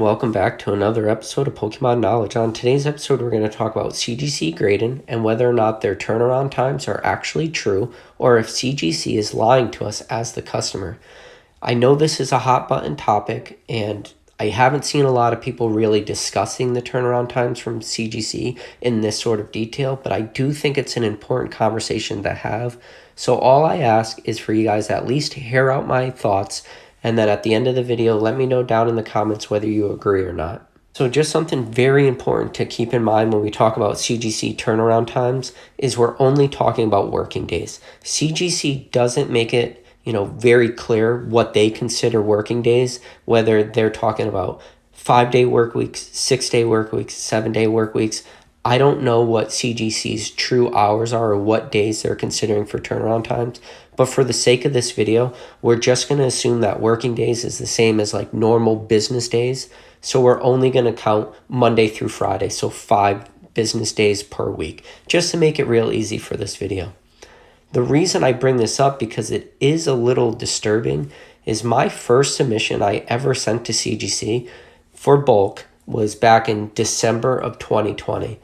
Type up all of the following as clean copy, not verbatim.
Welcome back to another episode of Pokemon Knowledge. On today's episode, we're going to talk about CGC grading and whether or not their turnaround times are actually true or if CGC is lying to us as the customer. I know this is a hot button topic and I haven't seen a lot of people really discussing the turnaround times from CGC in this sort of detail, but I do think it's an important conversation to have. So all I ask is for you guys to at least hear out my thoughts, and then at the end of the video, let me know down in the comments whether you agree or not. So just something very important to keep in mind when we talk about CGC turnaround times is we're only talking about working days. CGC doesn't make it very clear what they consider working days, whether they're talking about 5-day work weeks, 6-day work weeks, 7-day work weeks. I don't know what CGC's true hours are or what days they're considering for turnaround times. But for the sake of this video, we're just going to assume that working days is the same as like normal business days. So we're only going to count Monday through Friday. So 5 business days per week, just to make it real easy for this video. The reason I bring this up, because it is a little disturbing, is my first submission I ever sent to CGC for bulk was back in December of 2020.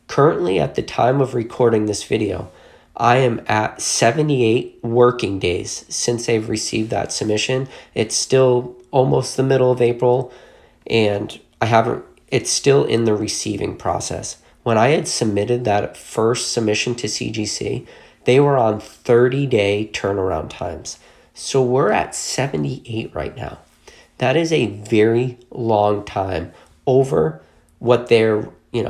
Currently, at the time of recording this video, I am at 78 working days since I've received that submission. It's still almost the middle of April, and it's still in the receiving process. When I had submitted that first submission to CGC, they were on 30-day turnaround times. So we're at 78 right now. That is a very long time over what their,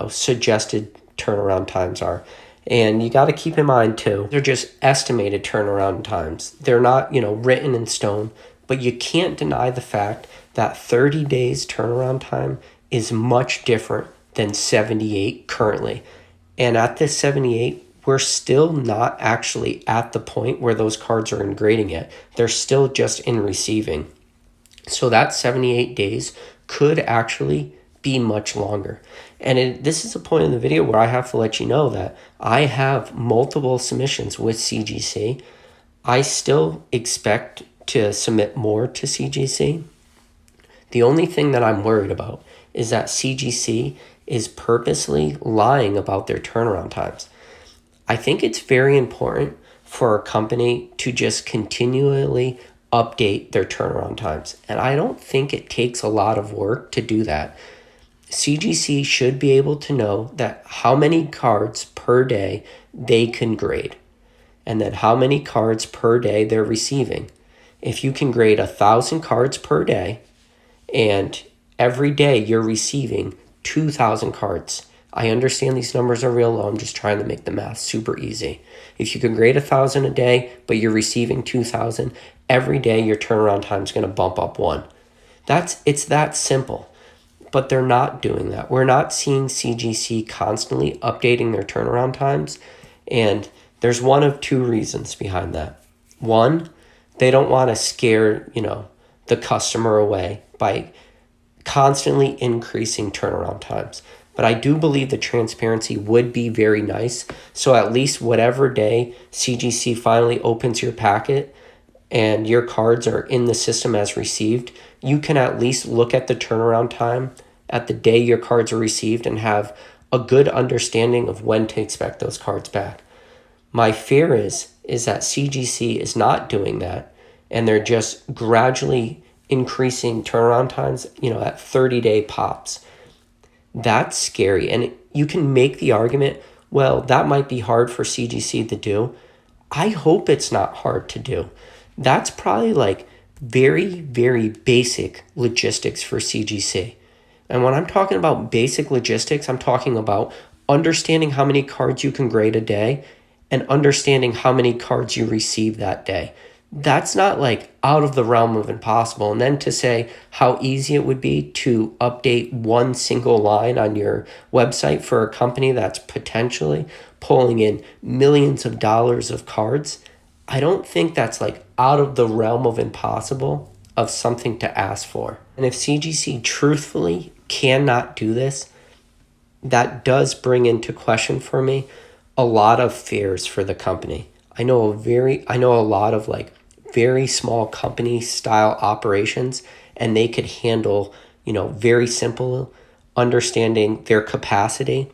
suggested turnaround times are. And you got to keep in mind too, they're just estimated turnaround times. They're not, written in stone, but you can't deny the fact that 30 days turnaround time is much different than 78 currently. And at this 78, we're still not actually at the point where those cards are in grading yet. They're still just in receiving. So that 78 days could actually be much longer. And this is a point in the video where I have to let you know that I have multiple submissions with CGC. I still expect to submit more to CGC. The only thing that I'm worried about is that CGC is purposely lying about their turnaround times. I think it's very important for a company to just continually update their turnaround times. And I don't think it takes a lot of work to do that. CGC should be able to know that how many cards per day they can grade, and then how many cards per day they're receiving. If you can grade 1,000 cards per day, and every day you're receiving 2,000 cards. I understand these numbers are real low. I'm just trying to make the math super easy. If you can grade 1,000 a day, but you're receiving 2,000, every day your turnaround time is going to bump up 1. It's that simple. But they're not doing that. We're not seeing CGC constantly updating their turnaround times. And there's one of 2 reasons behind that. One, they don't want to scare, the customer away by constantly increasing turnaround times. But I do believe the transparency would be very nice. So at least whatever day CGC finally opens your packet and your cards are in the system as received, you can at least look at the turnaround time at the day your cards are received and have a good understanding of when to expect those cards back. My fear is that CGC is not doing that, and they're just gradually increasing turnaround times, at 30-day pops. That's scary. And you can make the argument, well, that might be hard for CGC to do. I hope it's not hard to do. That's probably like very, very basic logistics for CGC. And when I'm talking about basic logistics, I'm talking about understanding how many cards you can grade a day and understanding how many cards you receive that day. That's not like out of the realm of impossible. And then to say how easy it would be to update one single line on your website for a company that's potentially pulling in millions of dollars of cards, I don't think that's like out of the realm of impossible of something to ask for. And if CGC truthfully cannot do this, that does bring into question for me a lot of fears for the company. I know a lot of like very small company style operations, and they could handle very simple, understanding their capacity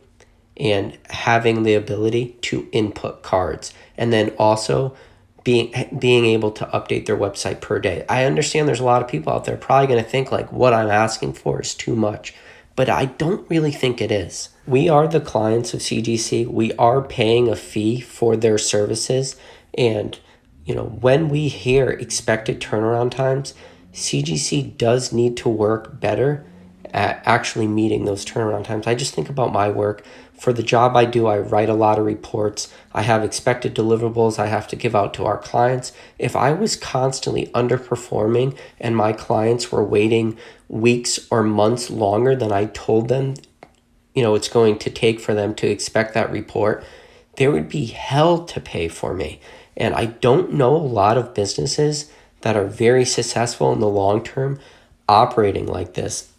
and having the ability to input cards, and then also being able to update their website per day. I understand there's a lot of people out there probably going to think like what I'm asking for is too much, but I don't really think it is. We are the clients of CGC. We are paying a fee for their services, and when we hear expected turnaround times, CGC does need to work better at actually meeting those turnaround times. I just think about my work. For the job I do, I write a lot of reports. I have expected deliverables I have to give out to our clients. If I was constantly underperforming and my clients were waiting weeks or months longer than I told them, it's going to take for them to expect that report, there would be hell to pay for me. And I don't know a lot of businesses that are very successful in the long term operating like this.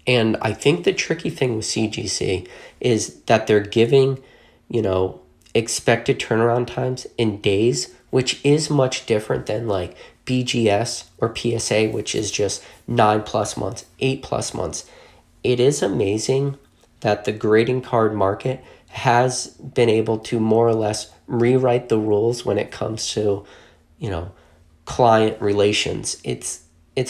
And I think the tricky thing with CGC is that they're giving, expected turnaround times in days, which is much different than like BGS or PSA, which is just 9+ months, 8+ months. It is amazing that the grading card market has been able to more or less rewrite the rules when it comes to, client relations. It's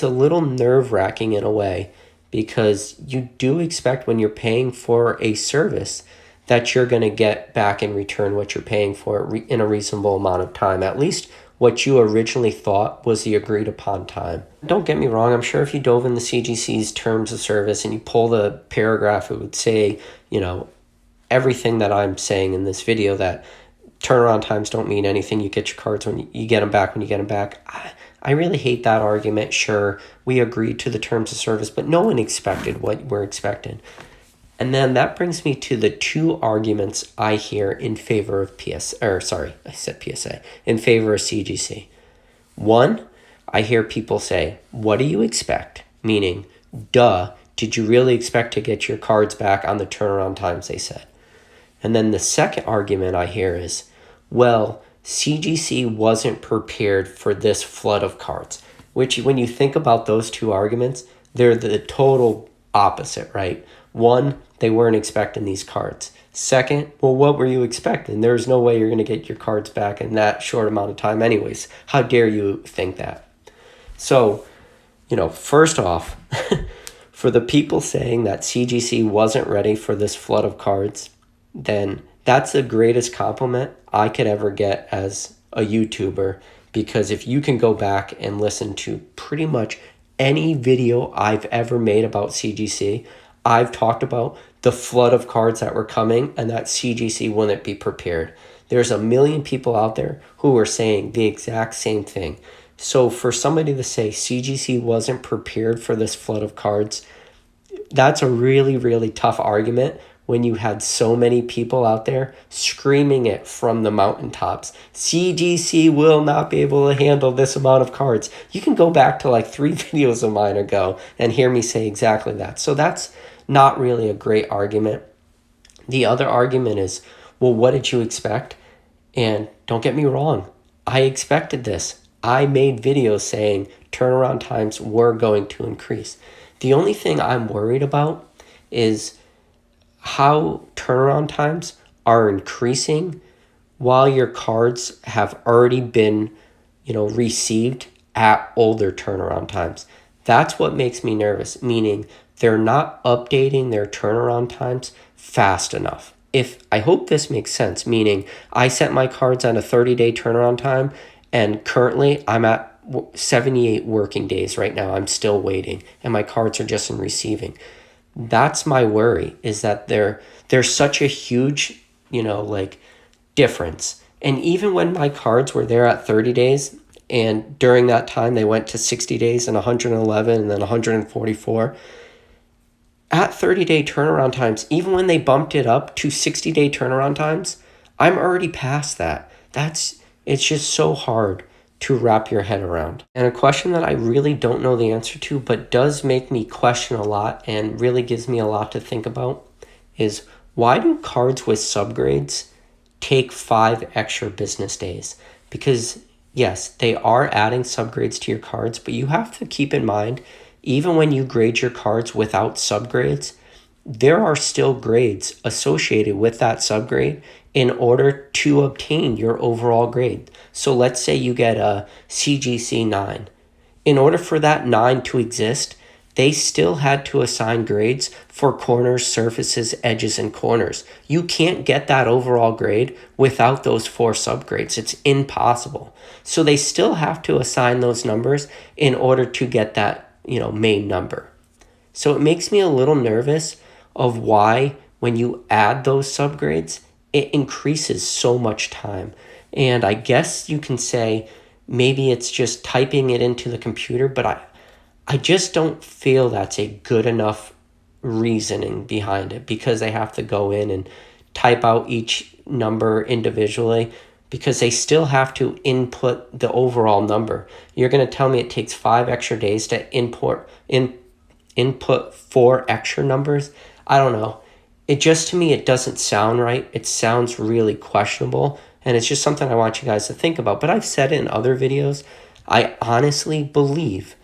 a little nerve-wracking in a way, because you do expect when you're paying for a service that you're going to get back in return what you're paying for in a reasonable amount of time, at least what you originally thought was the agreed upon time. Don't get me wrong, I'm sure if you dove in the CGC's terms of service and you pull the paragraph, it would say, everything that I'm saying in this video, that turnaround times don't mean anything. You get your cards when you get them back when you get them back. I really hate that argument. Sure, we agreed to the terms of service, but no one expected what we're expecting. And then that brings me to the two arguments I hear in favor of in favor of CGC. One, I hear people say, what do you expect? Meaning, duh, did you really expect to get your cards back on the turnaround times they said? And then the second argument I hear is, well, CGC wasn't prepared for this flood of cards, which when you think about those two arguments, they're the total opposite, right? One, they weren't expecting these cards. Second, well, what were you expecting? There's no way you're going to get your cards back in that short amount of time anyways. How dare you think that? So, first off, for the people saying that CGC wasn't ready for this flood of cards, then that's the greatest compliment I could ever get as a YouTuber, because if you can go back and listen to pretty much any video I've ever made about CGC, I've talked about the flood of cards that were coming and that CGC wouldn't be prepared. There's a million people out there who are saying the exact same thing. So for somebody to say CGC wasn't prepared for this flood of cards, that's a really, really tough argument when you had so many people out there screaming it from the mountaintops. CGC will not be able to handle this amount of cards. You can go back to like 3 videos of mine ago and hear me say exactly that. So that's not really a great argument. The other argument is, well, what did you expect? And don't get me wrong, I expected this. I made videos saying turnaround times were going to increase. The only thing I'm worried about is how turnaround times are increasing while your cards have already been, received at older turnaround times. That's what makes me nervous, meaning they're not updating their turnaround times fast enough. I hope this makes sense, meaning I set my cards on a 30-day turnaround time, and currently I'm at 78 working days right now. I'm still waiting, and my cards are just in receiving. That's my worry, is that there's such a huge, difference. And even when my cards were there at 30 days, and during that time they went to 60 days and 111 and then 144, at 30-day turnaround times, even when they bumped it up to 60-day turnaround times, I'm already past that. It's just so hard to wrap your head around. And a question that I really don't know the answer to, but does make me question a lot and really gives me a lot to think about, is why do cards with subgrades take 5 extra business days? Because yes, they are adding subgrades to your cards, but you have to keep in mind even when you grade your cards without subgrades, there are still grades associated with that subgrade in order to obtain your overall grade. So let's say you get a CGC 9. In order for that 9 to exist, they still had to assign grades for corners, surfaces, edges, and corners. You can't get that overall grade without those 4 subgrades. It's impossible. So they still have to assign those numbers in order to get that, main number. So it makes me a little nervous of why when you add those subgrades, it increases so much time. And I guess you can say maybe it's just typing it into the computer, but I just don't feel that's a good enough reasoning behind it, because they have to go in and type out each number individually, because they still have to input the overall number. You're going to tell me it takes 5 extra days to input 4 extra numbers? I don't know. It just, to me, it doesn't sound right. It sounds really questionable, and it's just something I want you guys to think about. But I've said it in other videos. I honestly believe,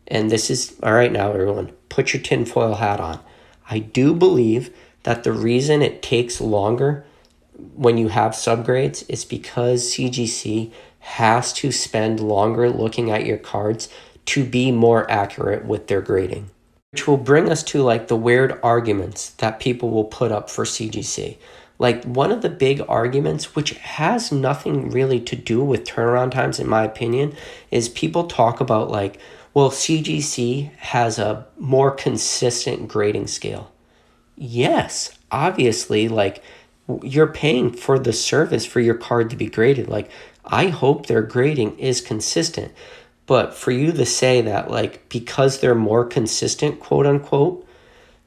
and this is, all right now, everyone, put your tinfoil hat on. I do believe that the reason it takes longer when you have subgrades is because CGC has to spend longer looking at your cards to be more accurate with their grading. Which will bring us to like the weird arguments that people will put up for CGC. Like one of the big arguments, which has nothing really to do with turnaround times in my opinion, is people talk about like, well, CGC has a more consistent grading scale. Yes, obviously, like you're paying for the service for your card to be graded. Like I hope their grading is consistent. But for you to say that, like, because they're more consistent, quote unquote,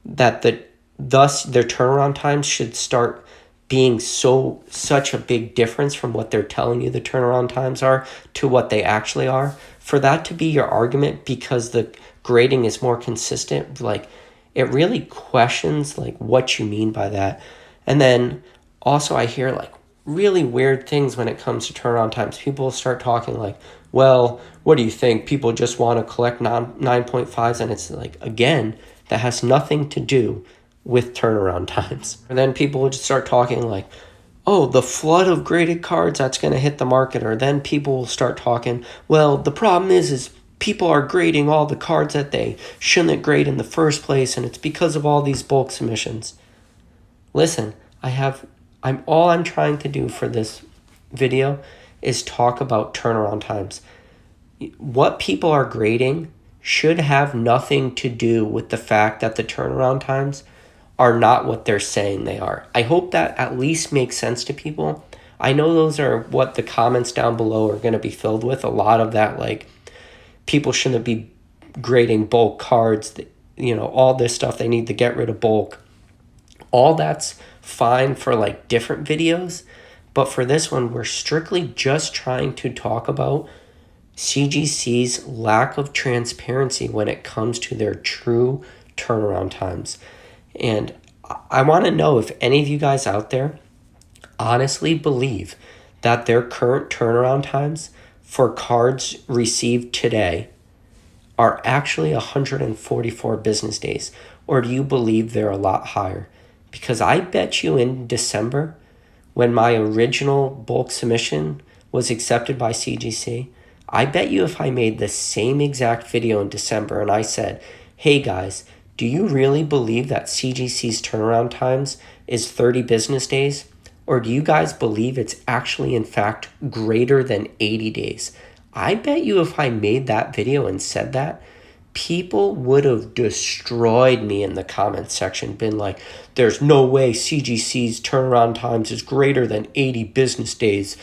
that thus their turnaround times should start being such a big difference from what they're telling you the turnaround times are to what they actually are, for that to be your argument because the grading is more consistent, like, it really questions, like, what you mean by that. And then also I hear, like, really weird things when it comes to turnaround times. People start talking like, well, what do you think? People just want to collect 9.5s, and it's like, again, that has nothing to do with turnaround times. And then people will just start talking like, oh, the flood of graded cards that's going to hit the market. Or then people will start talking, well, the problem is people are grading all the cards that they shouldn't grade in the first place, and it's because of all these bulk submissions. Listen, all I'm trying to do for this video is talk about turnaround times. What people are grading should have nothing to do with the fact that the turnaround times are not what they're saying they are. I hope that at least makes sense to people. I know those are what the comments down below are going to be filled with. A lot of that, like, people shouldn't be grading bulk cards, all this stuff. They need to get rid of bulk. All that's fine for like different videos, but for this one, we're strictly just trying to talk about CGC's lack of transparency when it comes to their true turnaround times. And I want to know if any of you guys out there honestly believe that their current turnaround times for cards received today are actually 144 business days, or do you believe they're a lot higher? Because I bet you in December, when my original bulk submission was accepted by CGC, I bet you if I made the same exact video in December and I said, hey guys, do you really believe that CGC's turnaround times is 30 business days? Or do you guys believe it's actually in fact greater than 80 days? I bet you if I made that video and said that, people would have destroyed me in the comments section, been like, there's no way CGC's turnaround times is greater than 80 business days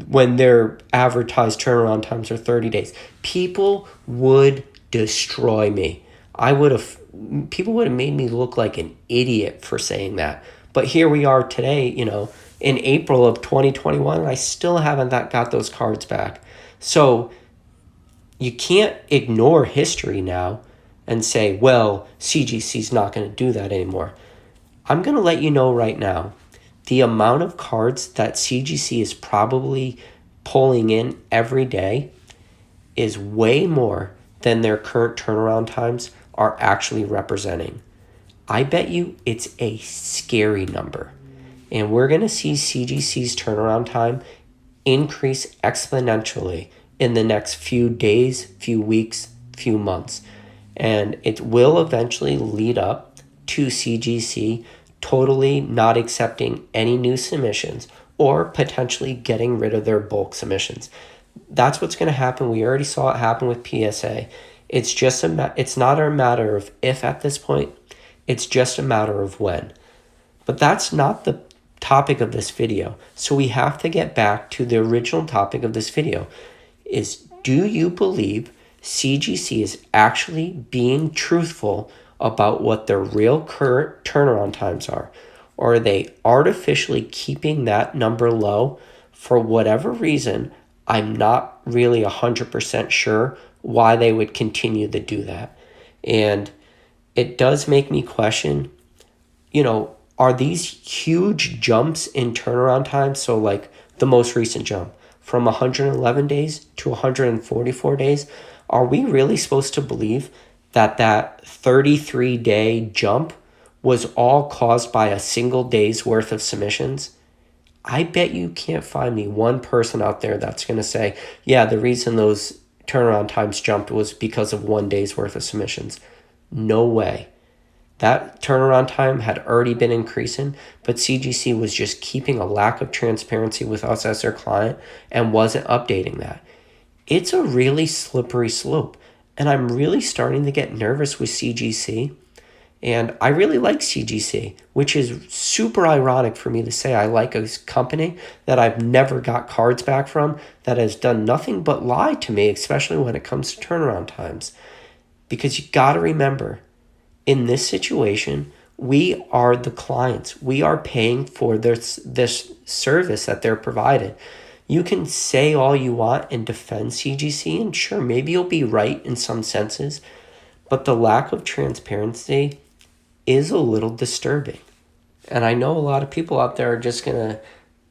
when their advertised turnaround times are 30 days. People would destroy me. People would have made me look like an idiot for saying that. But here we are today, in April of 2021, and I still haven't got those cards back. So you can't ignore history now and say, well, CGC's not going to do that anymore. I'm going to let you know right now, the amount of cards that CGC is probably pulling in every day is way more than their current turnaround times are actually representing. I bet you it's a scary number. And we're going to see CGC's turnaround time increase exponentially in the next few days, few weeks, few months. And it will eventually lead up to CGC totally not accepting any new submissions or potentially getting rid of their bulk submissions. That's what's going to happen. We already saw it happen with PSA. It's not a matter of if at this point, it's just a matter of when. But that's not the topic of this video. So we have to get back to the original topic of this video is, do you believe CGC is actually being truthful about what their real current turnaround times are? Or are they artificially keeping that number low for whatever reason? I'm not really 100% sure why they would continue to do that. And it does make me question, are these huge jumps in turnaround time? So like the most recent jump from 111 days to 144 days, are we really supposed to believe that 33-day jump was all caused by a single day's worth of submissions? I bet you can't find me one person out there that's going to say, yeah, the reason those turnaround times jumped was because of 1 day's worth of submissions. No way. That turnaround time had already been increasing, but CGC was just keeping a lack of transparency with us as their client and wasn't updating that. It's a really slippery slope, and I'm really starting to get nervous with CGC. And I really like CGC, which is super ironic for me to say. I like a company that I've never got cards back from, that has done nothing but lie to me, especially when it comes to turnaround times. Because you got to remember, in this situation, we are the clients. We are paying for this service that they're provided. You can say all you want and defend CGC, and sure, maybe you'll be right in some senses, but the lack of transparency is a little disturbing. And I know a lot of people out there are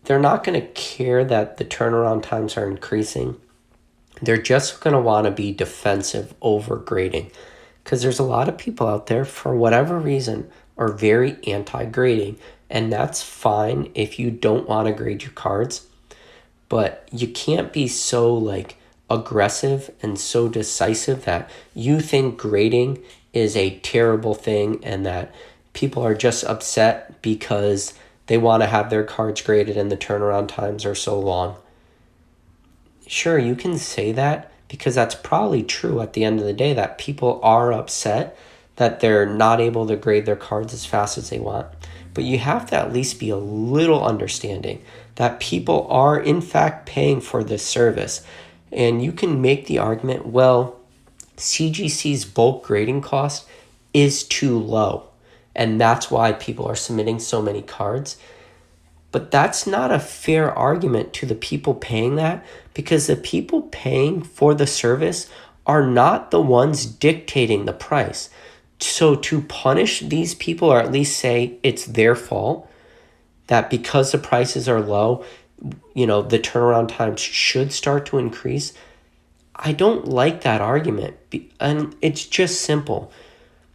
they're not going to care that the turnaround times are increasing. They're just going to want to be defensive over grading. Because there's a lot of people out there, for whatever reason, are very anti-grading. And that's fine if you don't want to grade your cards. But you can't be so aggressive and so decisive that you think grading is a terrible thing and that people are just upset because they want to have their cards graded and the turnaround times are so long. Sure, you can say that, because that's probably true at the end of the day, that people are upset that they're not able to grade their cards as fast as they want. But you have to at least be a little understanding that people are in fact paying for this service. And you can make the argument, well, CGC's bulk grading cost is too low, and that's why people are submitting so many cards. But that's not a fair argument to the people paying that, because the people paying for the service are not the ones dictating the price. So to punish these people, or at least say it's their fault, that because the prices are low, the turnaround times should start to increase, I don't like that argument. And it's just simple.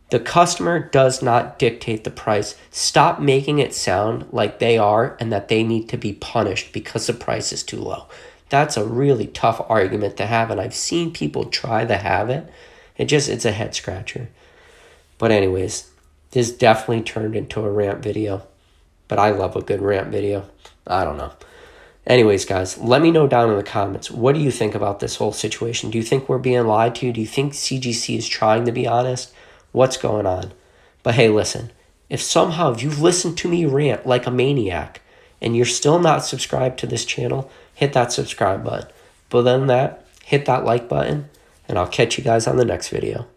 The customer does not dictate the price. Stop making it sound like they are and that they need to be punished because the price is too low. That's a really tough argument to have, and I've seen people try to have it. It's a head scratcher. But anyways, this definitely turned into a rant video. But I love a good rant video. I don't know. Anyways, guys, let me know down in the comments. What do you think about this whole situation? Do you think we're being lied to? Do you think CGC is trying to be honest? What's going on? But hey, listen, if somehow you've listened to me rant like a maniac and you're still not subscribed to this channel, hit that subscribe button. But other than that, hit that like button, and I'll catch you guys on the next video.